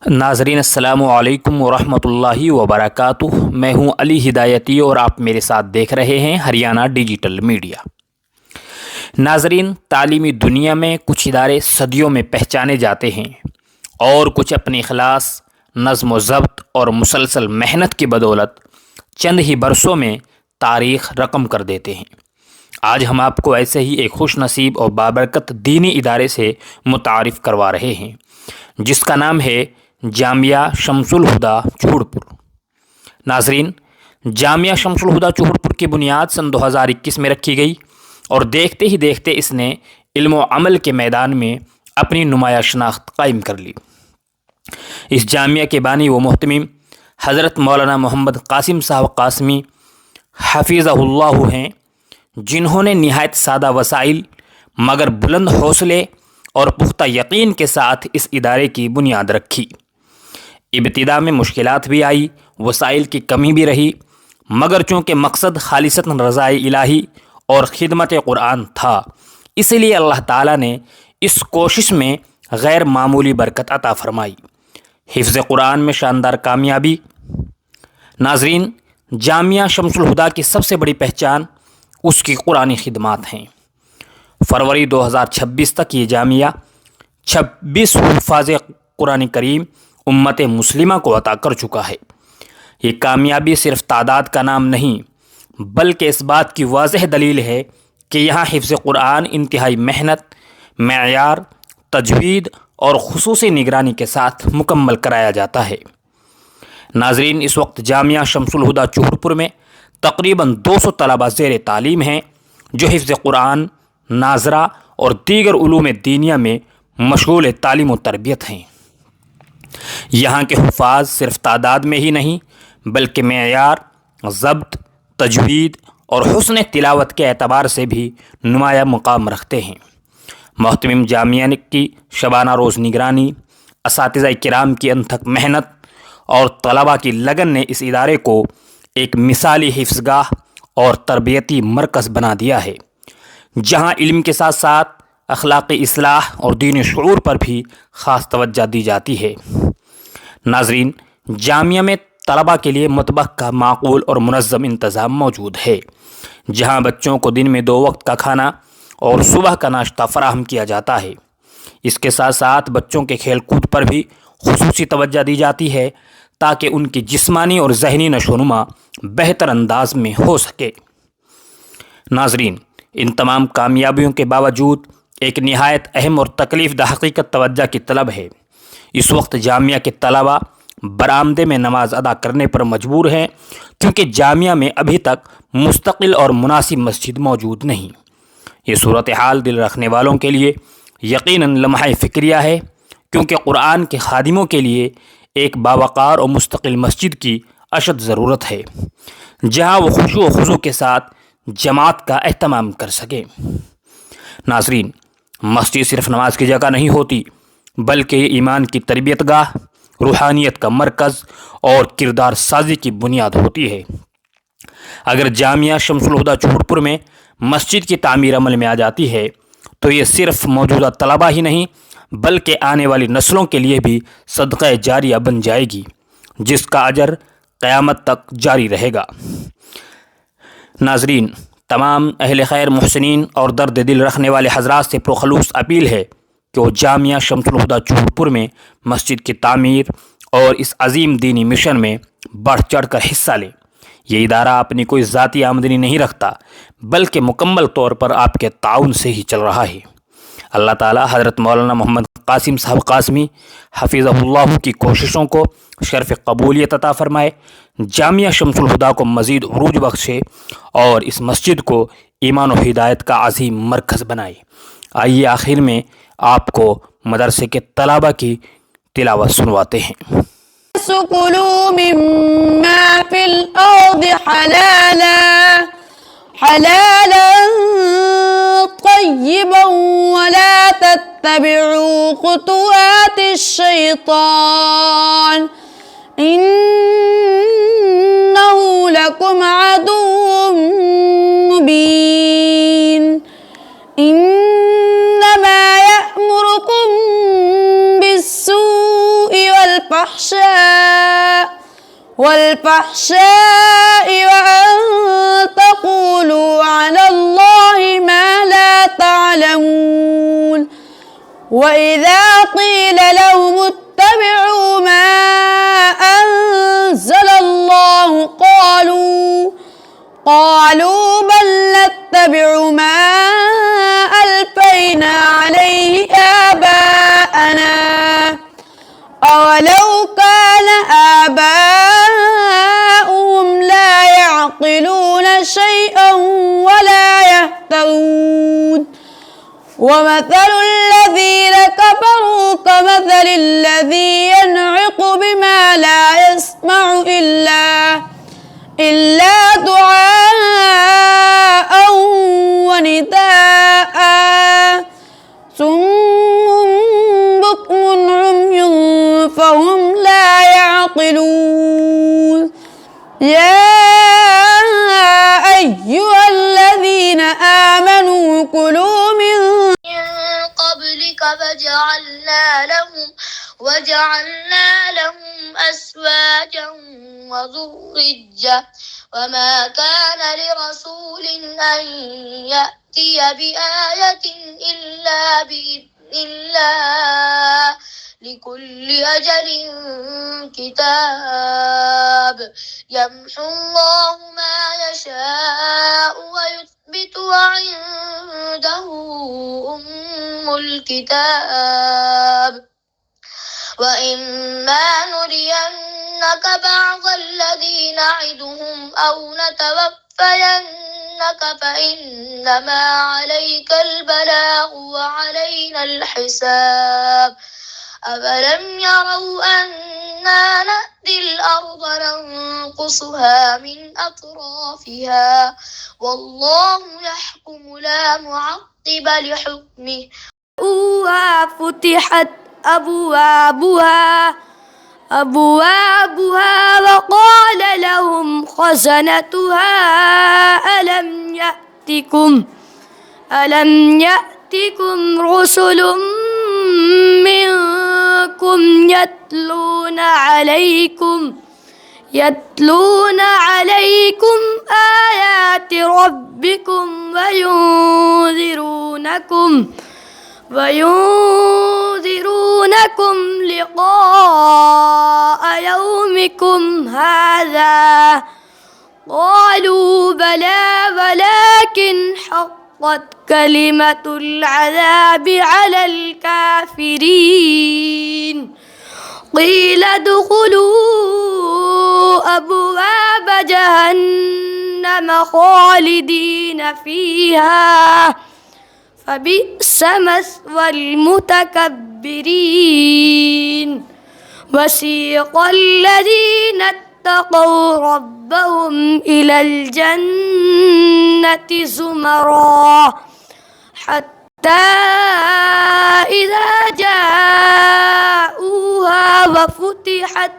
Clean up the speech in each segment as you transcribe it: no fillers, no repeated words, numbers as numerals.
ناظرین السلام علیکم ورحمۃ اللہ وبرکاتہ۔ میں ہوں علی ہدایتی اور آپ میرے ساتھ دیکھ رہے ہیں ہریانہ ڈیجیٹل میڈیا۔ ناظرین، تعلیمی دنیا میں کچھ ادارے صدیوں میں پہچانے جاتے ہیں اور کچھ اپنی اخلاص، نظم و ضبط اور مسلسل محنت کی بدولت چند ہی برسوں میں تاریخ رقم کر دیتے ہیں۔ آج ہم آپ کو ایسے ہی ایک خوش نصیب اور بابرکت دینی ادارے سے متعارف کروا رہے ہیں جس کا نام ہے جامعہ شمس الہدیٰ چوہڑ پور۔ ناظرین، جامعہ شمس الہدیٰ چوہڑ پور کی بنیاد سن 2021 میں رکھی گئی اور دیکھتے ہی دیکھتے اس نے علم و عمل کے میدان میں اپنی نمایاں شناخت قائم کر لی۔ اس جامعہ کے بانی و محتمم حضرت مولانا محمد قاسم صاحب قاسمی حفظہ اللہ ہیں، جنہوں نے نہایت سادہ وسائل مگر بلند حوصلے اور پختہ یقین کے ساتھ اس ادارے کی بنیاد رکھی۔ ابتدا میں مشکلات بھی آئی، وسائل کی کمی بھی رہی، مگر چونکہ مقصد خالصتاً رضائے الہی اور خدمت قرآن تھا، اس لیے اللہ تعالیٰ نے اس کوشش میں غیر معمولی برکت عطا فرمائی۔ حفظ قرآن میں شاندار کامیابی۔ ناظرین، جامعہ شمس الہدیٰ کی سب سے بڑی پہچان اس کی قرآنی خدمات ہیں۔ فروری 2026 تک یہ جامعہ 26 حفاظ قرآن کریم امت مسلمہ کو عطا کر چکا ہے۔ یہ کامیابی صرف تعداد کا نام نہیں بلکہ اس بات کی واضح دلیل ہے کہ یہاں حفظ قرآن انتہائی محنت، معیار، تجوید اور خصوصی نگرانی کے ساتھ مکمل کرایا جاتا ہے۔ ناظرین، اس وقت جامعہ شمس الہدیٰ چوہڑ پور میں تقریباً 200 طلباء زیر تعلیم ہیں جو حفظ قرآن، ناظرہ اور دیگر علوم دینیہ میں مشغول تعلیم و تربیت ہیں۔ یہاں کے حفاظ صرف تعداد میں ہی نہیں بلکہ معیار، ضبط، تجوید اور حسن تلاوت کے اعتبار سے بھی نمایاں مقام رکھتے ہیں۔ محتمم جامعہ کی شبانہ روز نگرانی، اساتذہ کرام کی انتھک محنت اور طلباء کی لگن نے اس ادارے کو ایک مثالی حفظ گاہ اور تربیتی مرکز بنا دیا ہے، جہاں علم کے ساتھ ساتھ اخلاقی اصلاح اور دینی شعور پر بھی خاص توجہ دی جاتی ہے۔ ناظرین، جامعہ میں طلباء کے لیے مطبخ کا معقول اور منظم انتظام موجود ہے، جہاں بچوں کو دن میں 2 وقت کا کھانا اور صبح کا ناشتہ فراہم کیا جاتا ہے۔ اس کے ساتھ ساتھ بچوں کے کھیل کود پر بھی خصوصی توجہ دی جاتی ہے تاکہ ان کی جسمانی اور ذہنی نشوونما بہتر انداز میں ہو سکے۔ ناظرین، ان تمام کامیابیوں کے باوجود ایک نہایت اہم اور تکلیف دہ حقیقت توجہ کی طلب ہے۔ اس وقت جامعہ کے طلباء برآمدے میں نماز ادا کرنے پر مجبور ہیں کیونکہ جامعہ میں ابھی تک مستقل اور مناسب مسجد موجود نہیں۔ یہ صورتحال دل رکھنے والوں کے لیے یقیناً لمحہ فکریہ ہے، کیونکہ قرآن کے خادموں کے لیے ایک باوقار اور مستقل مسجد کی اشد ضرورت ہے جہاں وہ خشوع و خضوع کے ساتھ جماعت کا اہتمام کر سکیں۔ ناظرین، مسجد صرف نماز کی جگہ نہیں ہوتی بلکہ یہ ایمان کی تربیت گاہ، روحانیت کا مرکز اور کردار سازی کی بنیاد ہوتی ہے۔ اگر جامعہ شمس الہدیٰ چوہڑ پور میں مسجد کی تعمیر عمل میں آ جاتی ہے تو یہ صرف موجودہ طلباء ہی نہیں بلکہ آنے والی نسلوں کے لیے بھی صدقہ جاریہ بن جائے گی، جس کا اجر قیامت تک جاری رہے گا۔ ناظرین، تمام اہل خیر، محسنین اور درد دل رکھنے والے حضرات سے پرخلوص اپیل ہے کہ وہ جامعہ شمس الہدیٰ چوہڑ پور میں مسجد کی تعمیر اور اس عظیم دینی مشن میں بڑھ چڑھ کر حصہ لیں۔ یہ ادارہ اپنی کوئی ذاتی آمدنی نہیں رکھتا بلکہ مکمل طور پر آپ کے تعاون سے ہی چل رہا ہے۔ اللہ تعالیٰ حضرت مولانا محمد قاسم صاحب قاسمی حفظہ اللہ کی کوششوں کو شرف قبولیت عطا فرمائے، جامعہ شمس الہدیٰ کو مزید عروج بخشے اور اس مسجد کو ایمان و ہدایت کا عظیم مرکز بنائے۔ آئیے آخر میں آپ کو مدرسے کے طلباء کی تلاوت سنواتے ہیں۔ كُلُوا مِمَّا فِي الْأَرْضِ حَلَالًا طَيِّبًا وَلَا تَتَّبِعُوا خُطُوَاتِ الشَّيْطَانِ إِنَّهُ لَكُمْ عَدُوٌّ مُّبِينٌ إِنَّمَا يَأْمُرُكُم بِالسُّوءِ والفحشاء وأن تقولوا على الله ما لا تعلمون وإذا قيل لهم اتبعوا ما أنزل الله قالوا بل نتبع ما ألفينا عليه آباءنا أولو كان آباؤهم لا يعقلون شيئا ولا يهتدون ومثل الذين كفروا كمثل الذي ينعق بما لا يسمع إلا دعاء ونداء صم بكم عمي فهم لا يعقلون يا أيها الذين آمنوا كلوا من قبلك وجعلنا لهم أزواجا وذرية وما كان لرسول أن يأتي بآية إلا بإذن الله لكل أجل كتاب يمحو الله ما يشاء ويثبت وعنده أم الكتاب وإما نرينك بعض الذي نعدهم أو نتوفينك فإنما عليك البلاغ وعلينا الحساب أفلم يروا أنا نأتي الأرض ننقصها من أطرافها والله يحكم لا معقب لحكمه فتحت أبوابها وقال لهم خزنتها ألم يأتكم رسل منكم يتلون عليكم آيات ربكم وينذرونكم لقاء يومكم هذا قالوا بلى ولكن حقت كلمة العذاب على الكافرين قيل ادخلوا أبواب جهنم خالدين فيها فبئس مثوى المتكبرين وسيق الذين اتقوا ربهم إلى الجنة زمرا حتى إذا جاءوها وفتحت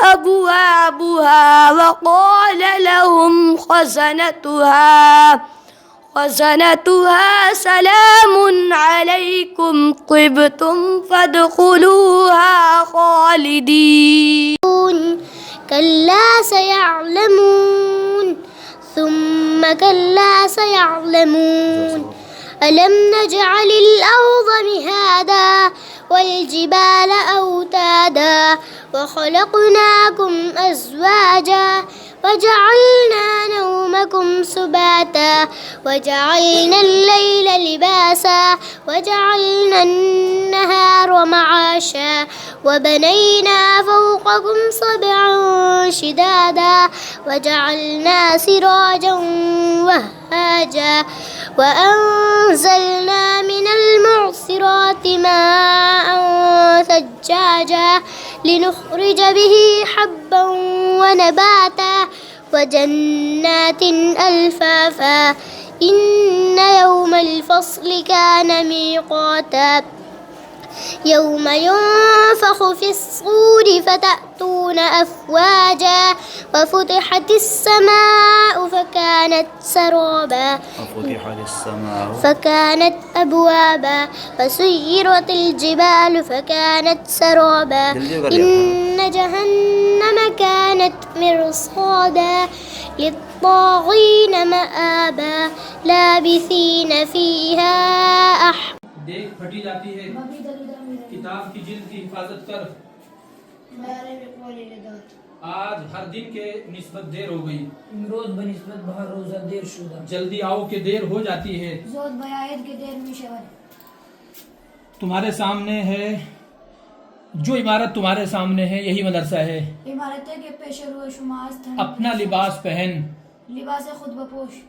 أبوابها وقال لهم خزنتها سلام عليكم طبتم فادخلوها خالدين كلا سيعلمون ثم كلا سيعلمون ألم نجعل الأرض مهادا والجبال أوتادا وخلقناكم أزواجا وجعلنا نومكم سباتا وجعلنا الليل لباسا وجعلنا النهار معاشا وبنينا فوقكم سبعا شدادا وجعلنا سراجا وهاجا وأنزلنا من المعصرات ماء ثجاجا لنخرج به حبا ونباتا وجنات ألفافا إن يوم الفصل كان ميقاتا يوم ينفخ في الصور فتأتون أفواجا وفتحت السماء فكانت سرابا أبوابا وسيرت الجبال فكانت سرابا إن جهنم كانت مرصادا للطاغين مآبا لابثين فيها دیکھ پھٹی جاتی ہے کتاب کی جلد کی حفاظت کر آج ہر دن کے نسبت دیر ہو گئی امروز بنسبت بہر روزہ دیر شدہ جلدی آؤ کہ دیر ہو جاتی ہے زود بیاید کے دیر میں شود تمہارے سامنے ہے جو عمارت تمہارے سامنے ہے یہی مدرسہ ہے عمارتیں کے پیش روی شماز تھن اپنا لباس پہن لباس خود بپوش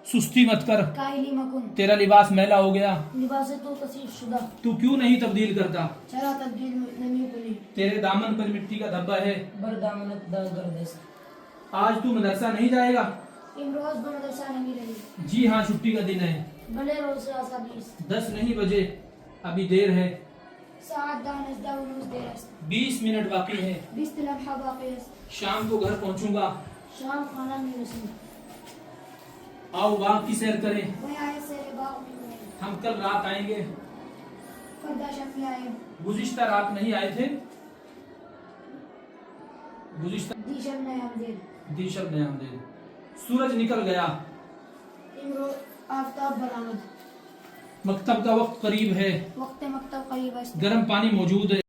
سستی مت کر کاہلی مکن تیرا لباس میلا ہو گیا لباس تو کثیف شدہ تو کیوں نہیں تبدیل کرتا چرا تبدیل نمی کنی تیرے دامن پر مٹی کا دھبا ہے بردامنت دا گردس آج تو مدرسہ نہیں جائے گا امروز بمدرسہ نہیں رہی جی ہاں چھٹی کا دن ہے بلے روز آسا 10 نہیں بجے ابھی دیر ہے ساعت دانش دا ونوز دیر است 20 منٹ باقی ہے 20 لمحہ باقی است شام کو گھر پہنچوں گا شام کھانا میں رسیم آؤ باغ کی سیر کریں بیاید سے باغ میں کنی ہم کل رات آئیں گے فردہ شمی آئے گزشتہ رات نہیں آئے تھے گزشتہ دیشب نئے آمدید دیشب نے آمدید سورج نکل گیا امروز آفتاب برآمد مکتب کا وقت قریب ہے وقت مکتب قریب است گرم پانی موجود ہے